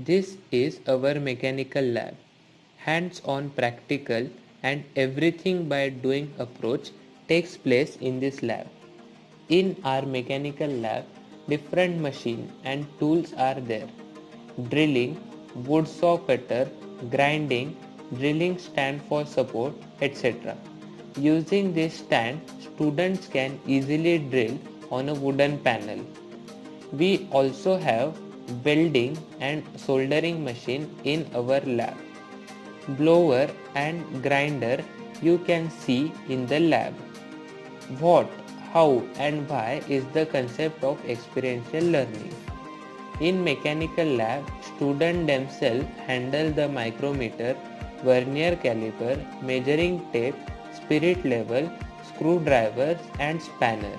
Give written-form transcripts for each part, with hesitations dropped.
This is our mechanical lab. Hands-on practical and everything by doing approach takes place in this lab. In our mechanical lab, different machine and tools are there. Drilling, wood saw cutter, grinding, drilling stand for support, etc. Using this stand, students can easily drill on a wooden panel. We also have welding and soldering machine in our lab. Blower and grinder you can see in the lab. What, how and why is the concept of experiential learning. In mechanical lab, students themselves handle the micrometer, vernier caliper, measuring tape, spirit level, screwdrivers and spanner.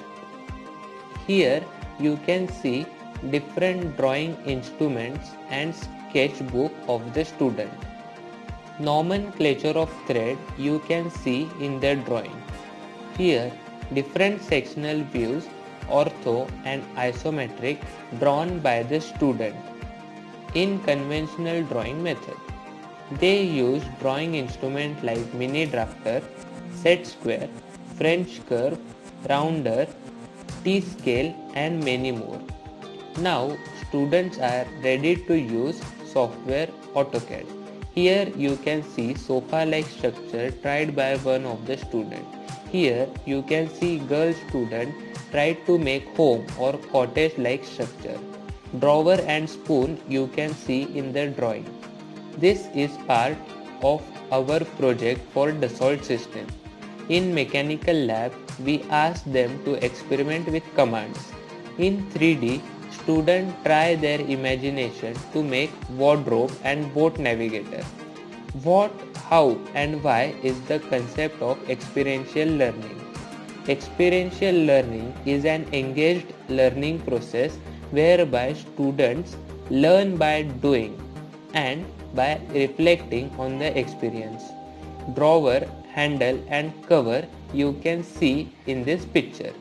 Here you can see different drawing instruments and sketchbook of the student. Nomenclature of thread you can see in the drawing. Here different sectional views, ortho and isometric drawn by the student. In conventional drawing method, they use drawing instrument like mini drafter, set square, French curve, rounder, T-scale and many more. Now students are ready to use software AutoCAD. Here you can see sofa-like structure tried by one of the students. Here you can see girl student tried to make home or cottage-like structure. Drawer and spoon you can see in the drawing. This is part of our project for Dassault system. In mechanical lab, we ask them to experiment with commands. In 3D, students try their imagination to make wardrobe and boat navigator. What, how and why is the concept of experiential learning. Experiential learning is an engaged learning process whereby students learn by doing and by reflecting on the experience. Drawer, handle and cover you can see in this picture.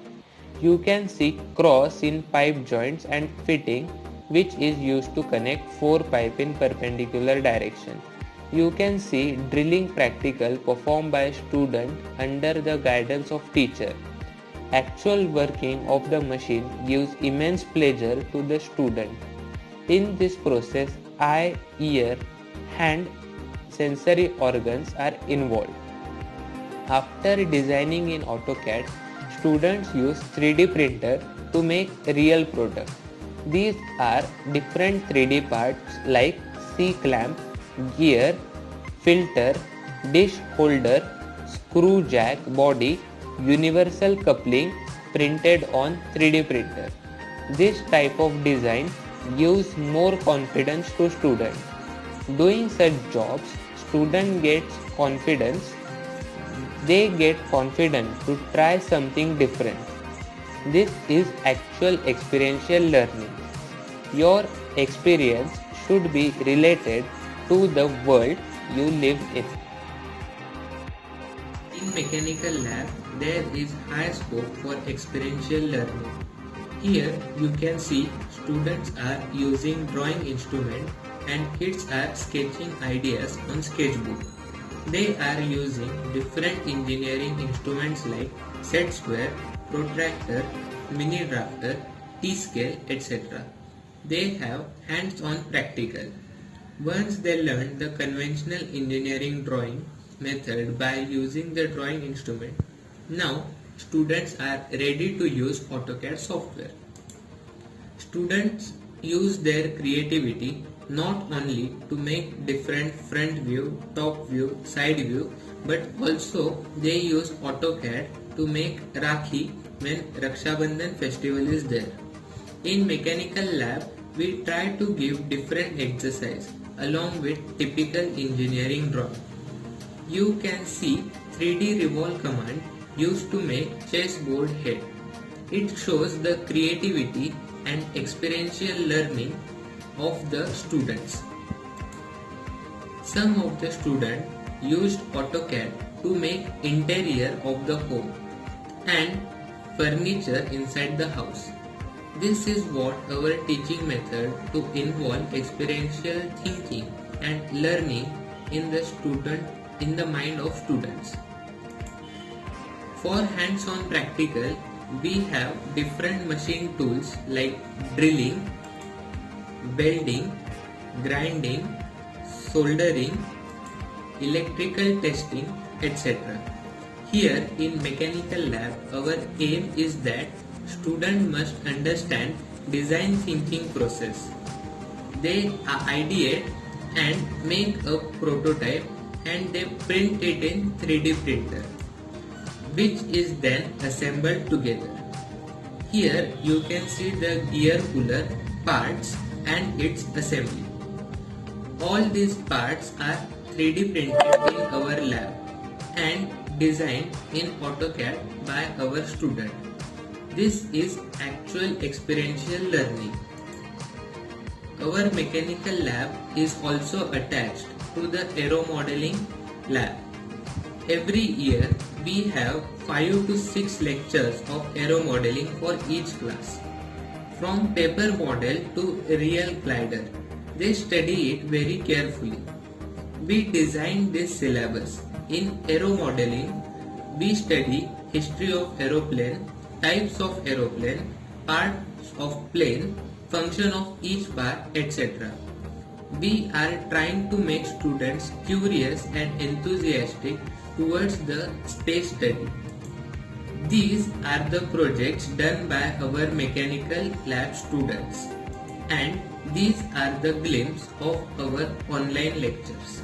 You can see cross in pipe joints and fitting which is used to connect 4 pipe in perpendicular direction. You can see drilling practical performed by student under the guidance of teacher. Actual working of the machine gives immense pleasure to the student. In this process, eye, ear, hand, sensory organs are involved. After designing in AutoCAD, students use 3D printer to make real product. These are different 3D parts like C-clamp, gear, filter, dish holder, screw jack body, universal coupling printed on 3D printer. This type of design gives more confidence to students. Doing such jobs, student gets confidence. They get confident to try something different. This is actual experiential learning. Your experience should be related to the world you live in. In mechanical lab, there is high scope for experiential learning. Here you can see students are using drawing instrument and kids are sketching ideas on sketchbook. They are using different engineering instruments like set square, protractor, mini drafter, T-scale, etc. They have hands-on practical. Once they learn the conventional engineering drawing method by using the drawing instrument, now students are ready to use AutoCAD software. Students use their creativity not only to make different front view, top view, side view, but also they use AutoCAD to make Rakhi when Raksha Bandhan festival is there. In mechanical lab, we try to give different exercise along with typical engineering drawing. You can see 3D revolve command used to make chessboard head. It shows the creativity and experiential learning of the students. Some of the students used AutoCAD to make interior of the home and furniture inside the house. This is what our teaching method to involve experiential thinking and learning in the mind of students. For hands-on practical, we have different machine tools like drilling, welding, grinding, soldering, electrical testing, etc. Here in mechanical lab, our aim is that student must understand design thinking process. They ideate and make a prototype and they print it in 3D printer, which is then assembled together. Here you can see the gear puller parts and its assembly. All these parts are 3D printed in our lab and designed in AutoCAD by our student. This is actual experiential learning. Our mechanical lab is also attached to the aero modeling lab. Every year we have 5 to 6 lectures of aero modeling for each class. From paper model to real glider, they study it very carefully. We design this syllabus. In aero modeling, we study history of aeroplane, types of aeroplane, parts of plane, function of each part, etc. We are trying to make students curious and enthusiastic towards the space study. These are the projects done by our mechanical lab students, and these are the glimpses of our online lectures.